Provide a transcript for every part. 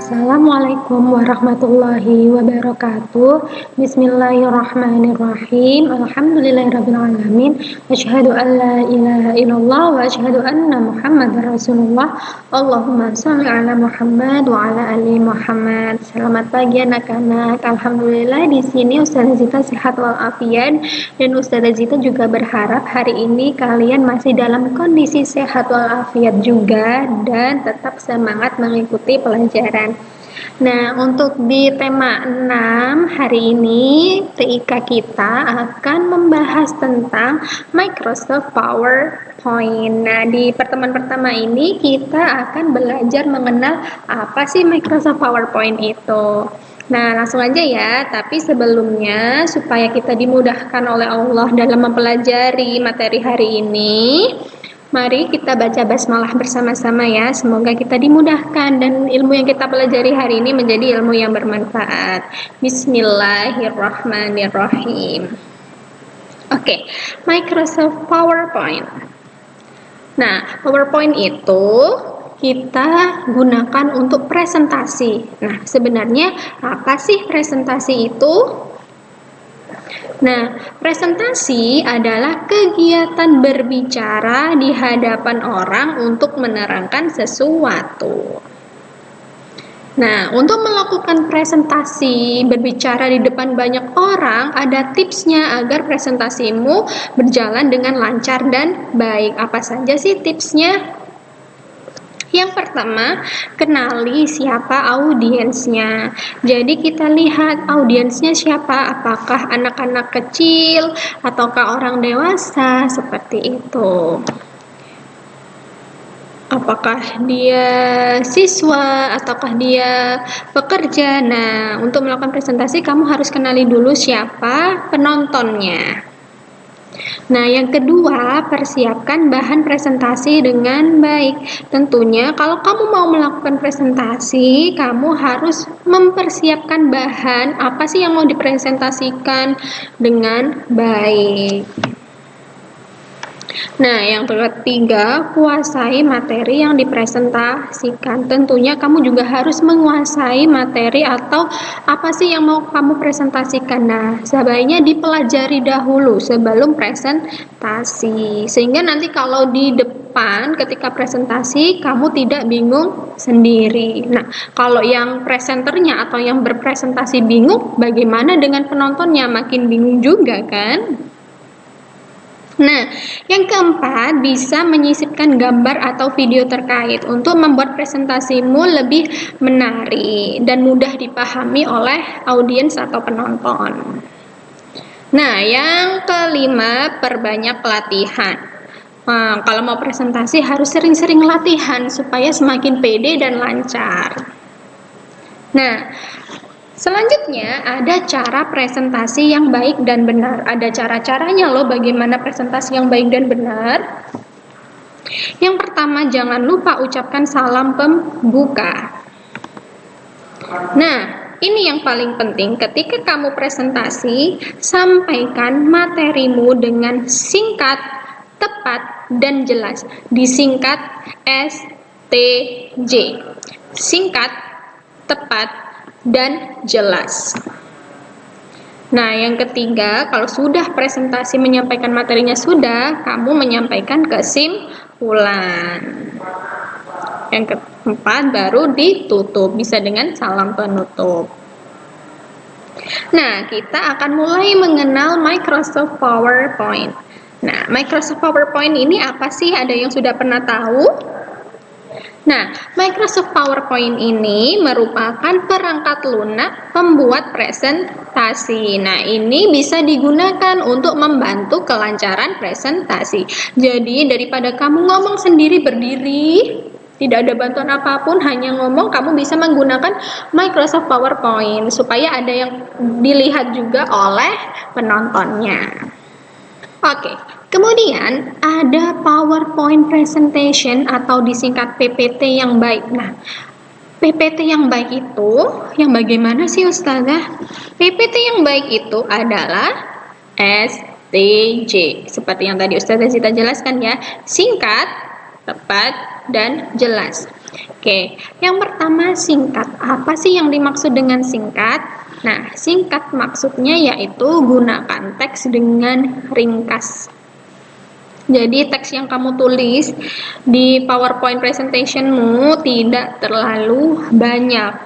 Assalamualaikum warahmatullahi wabarakatuh. Bismillahirrahmanirrahim. Alhamdulillahirrabbilalamin. Asyhadu an la ilaha illallah wa asyhadu anna Muhammadar Rasulullah. Allahumma sholli ala Muhammad wa ala ali Muhammad. Selamat pagi anak-anak. Alhamdulillah di sini Ustazah Zita sehat walafiat dan Ustazah Zita juga berharap hari ini kalian masih dalam kondisi sehat walafiat juga dan tetap semangat mengikuti pelajaran. Nah, untuk di tema 6 hari ini TIK kita akan membahas tentang Microsoft PowerPoint. Nah, di pertemuan pertama ini kita akan belajar mengenal apa sih Microsoft PowerPoint itu. Nah, langsung aja ya, tapi sebelumnya supaya kita dimudahkan oleh Allah dalam mempelajari materi hari ini, mari kita baca basmalah bersama-sama ya. Semoga kita dimudahkan dan ilmu yang kita pelajari hari ini menjadi ilmu yang bermanfaat. Bismillahirrahmanirrahim. Oke, Microsoft PowerPoint. Nah, PowerPoint itu kita gunakan untuk presentasi. Nah, sebenarnya apa sih presentasi itu? Nah, presentasi adalah kegiatan berbicara di hadapan orang untuk menerangkan sesuatu. Nah, untuk melakukan presentasi berbicara di depan banyak orang, ada tipsnya agar presentasimu berjalan dengan lancar dan baik. Apa saja sih tipsnya? Yang pertama, kenali siapa audiensnya. Jadi kita lihat audiensnya siapa, apakah anak-anak kecil ataukah orang dewasa, seperti itu. Apakah dia siswa ataukah dia pekerja. Nah, untuk melakukan presentasi kamu harus kenali dulu siapa penontonnya. Nah, yang kedua, persiapkan bahan presentasi dengan baik. Tentunya kalau kamu mau melakukan presentasi, kamu harus mempersiapkan bahan apa sih yang mau dipresentasikan dengan baik. Nah, yang ketiga, kuasai materi yang dipresentasikan. Tentunya kamu juga harus menguasai materi atau apa sih yang mau kamu presentasikan. Nah, sebaiknya dipelajari dahulu sebelum presentasi. Sehingga nanti kalau di depan ketika presentasi, kamu tidak bingung sendiri. Nah, kalau yang presenternya atau yang berpresentasi bingung, bagaimana dengan penontonnya? Makin bingung juga kan? Nah, yang keempat, bisa menyisipkan gambar atau video terkait untuk membuat presentasimu lebih menarik dan mudah dipahami oleh audiens atau penonton. Nah, yang kelima, perbanyak latihan. Nah, kalau mau presentasi harus sering-sering latihan supaya semakin pede dan lancar. Nah, selanjutnya ada cara presentasi yang baik dan benar. Ada cara-caranya loh bagaimana presentasi yang baik dan benar. Yang pertama, jangan lupa ucapkan salam pembuka. Nah, ini yang paling penting ketika kamu presentasi, sampaikan materimu dengan singkat, tepat, dan jelas. Disingkat STJ. Singkat, tepat, dan jelas. Nah, yang ketiga, kalau sudah presentasi menyampaikan materinya sudah, kamu menyampaikan kesimpulan. Yang keempat, baru ditutup, bisa dengan salam penutup. Nah, kita akan mulai mengenal Microsoft PowerPoint. Nah, Microsoft PowerPoint ini apa sih? Ada yang sudah pernah tahu? Nah, Microsoft PowerPoint ini merupakan perangkat lunak pembuat presentasi. Nah, ini bisa digunakan untuk membantu kelancaran presentasi. Jadi, daripada kamu ngomong sendiri berdiri, tidak ada bantuan apapun, hanya ngomong, kamu bisa menggunakan Microsoft PowerPoint supaya ada yang dilihat juga oleh penontonnya. Oke, kemudian ada PowerPoint presentation atau disingkat PPT yang baik. Nah, PPT yang baik itu yang bagaimana sih Ustazah? PPT yang baik itu adalah STJ. Seperti yang tadi Ustazah Zita jelaskan ya. Singkat, tepat, dan jelas. Oke, yang pertama singkat. Apa sih yang dimaksud dengan singkat? Nah, singkat maksudnya yaitu gunakan teks dengan ringkas. Jadi teks yang kamu tulis di PowerPoint presentationmu tidak terlalu banyak.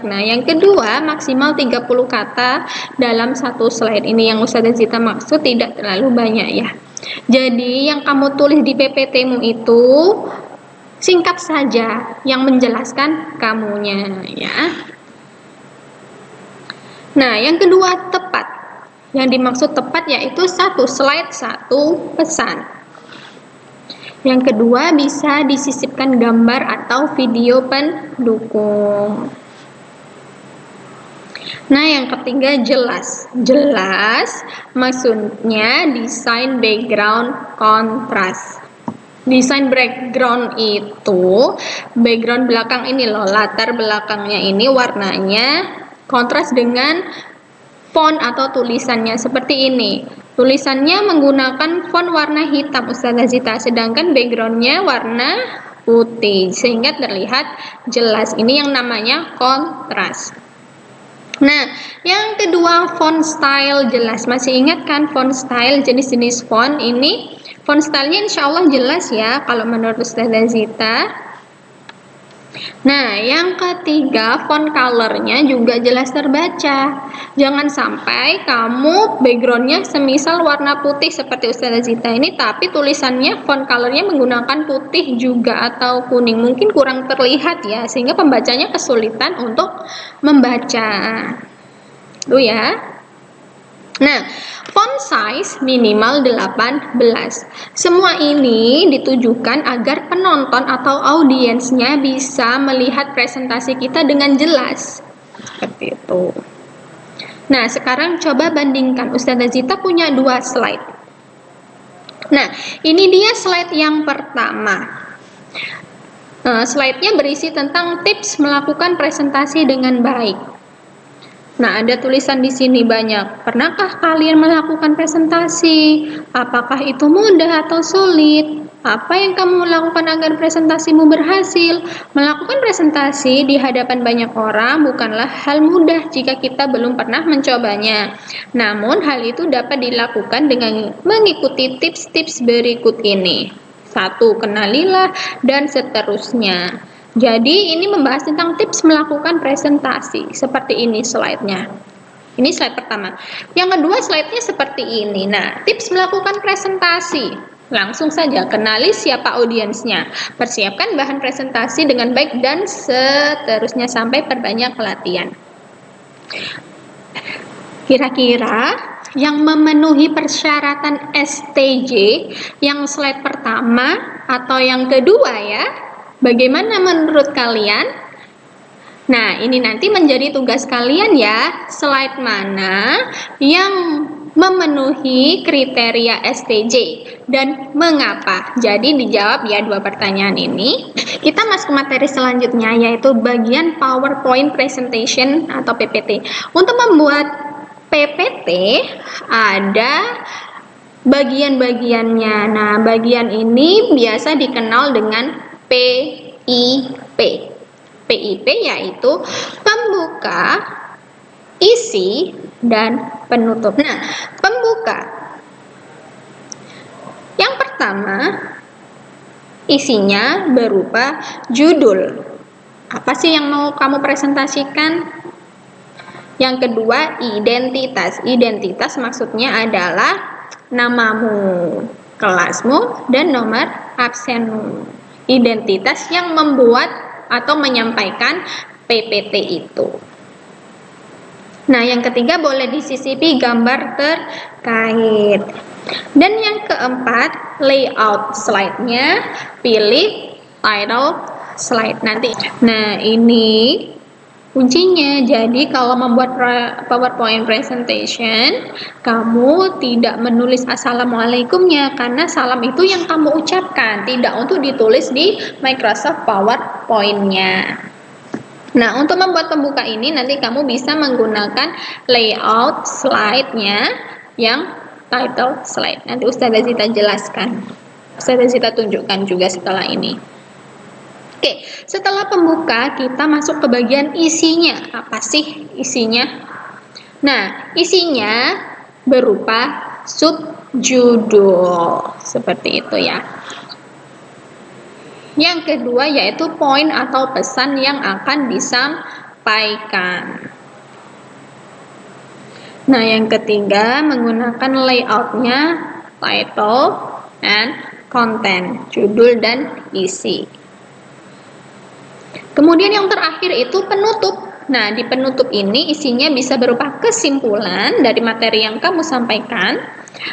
Nah, yang kedua, maksimal 30 kata dalam satu slide. Ini yang Ustazah Zita maksud tidak terlalu banyak ya. Jadi, yang kamu tulis di PPT-mu itu singkat saja, yang menjelaskan kamunya ya. Nah, yang kedua, tepat. Yang dimaksud tepat yaitu satu slide, satu pesan. Yang kedua, bisa disisipkan gambar atau video pendukung. Nah, yang ketiga, jelas. Jelas maksudnya desain background kontras. Desain background itu, background belakang ini loh, latar belakangnya ini warnanya kontras dengan font atau tulisannya seperti ini. Tulisannya menggunakan font warna hitam Ustazah Zita, sedangkan backgroundnya warna putih sehingga terlihat jelas. Ini yang namanya kontras. Nah, yang kedua, font style jelas. Masih ingat kan font style, jenis-jenis font ini? Font stylenya insya Allah jelas ya kalau menurut Ustazah Zita. Nah, yang ketiga, font colornya juga jelas terbaca. Jangan sampai kamu backgroundnya semisal warna putih seperti Ustazah Zita ini, tapi tulisannya font colornya menggunakan putih juga atau kuning. Mungkin kurang terlihat ya, sehingga pembacanya kesulitan untuk membaca. Tuh ya. Nah, font size minimal 18. Semua ini ditujukan agar penonton atau audiensnya bisa melihat presentasi kita dengan jelas. Seperti itu. Nah, sekarang coba bandingkan. Ustazah Zita punya 2 slide. Nah, ini dia slide yang pertama. Slide-nya berisi tentang tips melakukan presentasi dengan baik. Nah, ada tulisan di sini banyak. Pernahkah kalian melakukan presentasi? Apakah itu mudah atau sulit? Apa yang kamu lakukan agar presentasimu berhasil? Melakukan presentasi di hadapan banyak orang bukanlah hal mudah jika kita belum pernah mencobanya. Namun, hal itu dapat dilakukan dengan mengikuti tips-tips berikut ini. 1. Kenalilah dan seterusnya. Jadi ini membahas tentang tips melakukan presentasi. Seperti ini slide-nya. Ini slide pertama. Yang kedua slide-nya seperti ini. Nah, tips melakukan presentasi. Langsung saja kenali siapa audiensnya. Persiapkan bahan presentasi dengan baik dan seterusnya sampai perbanyak latihan. Kira-kira yang memenuhi persyaratan STJ yang slide pertama atau yang kedua ya? Bagaimana menurut kalian? Nah, ini nanti menjadi tugas kalian ya. Slide mana yang memenuhi kriteria STJ dan mengapa? Jadi dijawab ya 2 pertanyaan ini. Kita masuk ke materi selanjutnya yaitu bagian PowerPoint presentation atau PPT. Untuk membuat PPT ada bagian-bagiannya. Nah, bagian ini biasa dikenal dengan PIP. PIP yaitu pembuka, isi, dan penutup. Nah, pembuka. Yang pertama, isinya berupa judul. Apa sih yang mau kamu presentasikan? Yang kedua, identitas. Identitas maksudnya adalah namamu, kelasmu, dan nomor absenmu. Identitas yang membuat atau menyampaikan PPT itu. Nah, yang ketiga boleh disisipi gambar terkait. Dan yang keempat, layout slide-nya, pilih title slide nanti. Nah, ini kuncinya. Jadi kalau membuat PowerPoint presentation, kamu tidak menulis assalamualaikumnya karena salam itu yang kamu ucapkan, tidak untuk ditulis di Microsoft PowerPoint-nya. Nah, untuk membuat pembuka ini nanti kamu bisa menggunakan layout slide-nya yang title slide. Nanti Ustazah Zita jelaskan. Ustazah Zita tunjukkan juga setelah ini. Oke, setelah pembuka kita masuk ke bagian isinya. Apa sih isinya? Nah, isinya berupa subjudul seperti itu ya. Yang kedua yaitu poin atau pesan yang akan disampaikan. Nah, yang ketiga menggunakan layoutnya title and content, judul dan isi. Kemudian yang terakhir itu penutup. Nah, di penutup ini isinya bisa berupa kesimpulan dari materi yang kamu sampaikan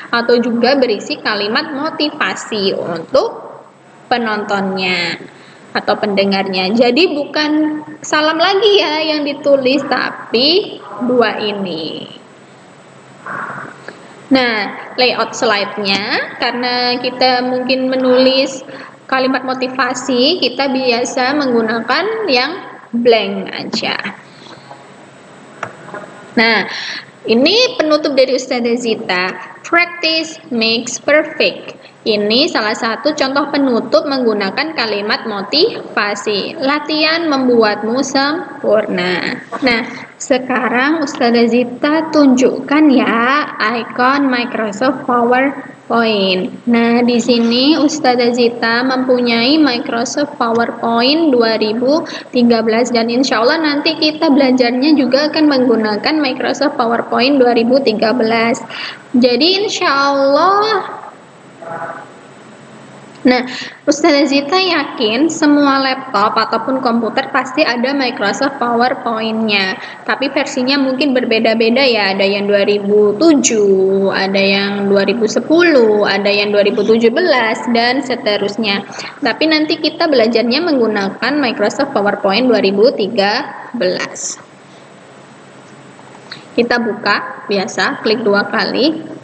atau juga berisi kalimat motivasi untuk penontonnya atau pendengarnya. Jadi bukan salam lagi ya yang ditulis, tapi dua ini. Nah, layout slide-nya karena kita mungkin menulis kalimat motivasi, kita biasa menggunakan yang blank aja. Nah, ini penutup dari Ustazah Zita. Practice makes perfect. Ini salah satu contoh penutup menggunakan kalimat motivasi. Latihan membuatmu sempurna. Nah, sekarang Ustazah Zita tunjukkan ya icon Microsoft PowerPoint. Nah, di sini Ustazah Zita mempunyai Microsoft PowerPoint 2013 dan insya Allah nanti kita belajarnya juga akan menggunakan Microsoft PowerPoint 2013. Jadi insya Allah. Nah, Ustazah Zita yakin semua laptop ataupun komputer pasti ada Microsoft PowerPoint-nya. Tapi versinya mungkin berbeda-beda ya. Ada yang 2007, ada yang 2010, ada yang 2017, dan seterusnya. Tapi nanti kita belajarnya menggunakan Microsoft PowerPoint 2013. Kita buka, biasa, klik 2 kali.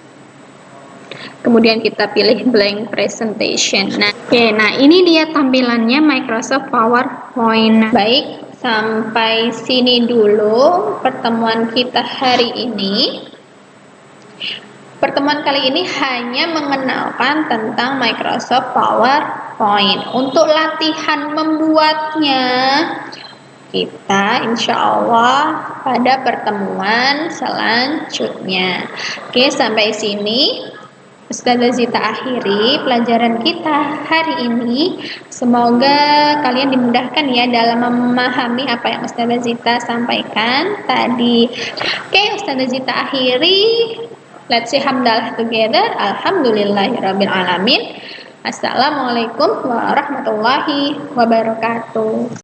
Kemudian kita pilih blank presentation. Nah, nah ini dia tampilannya Microsoft PowerPoint. Baik, sampai sini dulu pertemuan kita hari ini. Pertemuan kali ini hanya mengenalkan tentang Microsoft PowerPoint. Untuk latihan membuatnya, kita insya Allah pada pertemuan selanjutnya. Oke, sampai sini Ustazah Zita akhiri pelajaran kita hari ini. Semoga kalian dimudahkan ya dalam memahami apa yang Ustazah Zita sampaikan tadi. Oke, Ustazah Zita akhiri. Let's say hamdalah together. Alhamdulillahirabbil alamin. Assalamualaikum warahmatullahi wabarakatuh.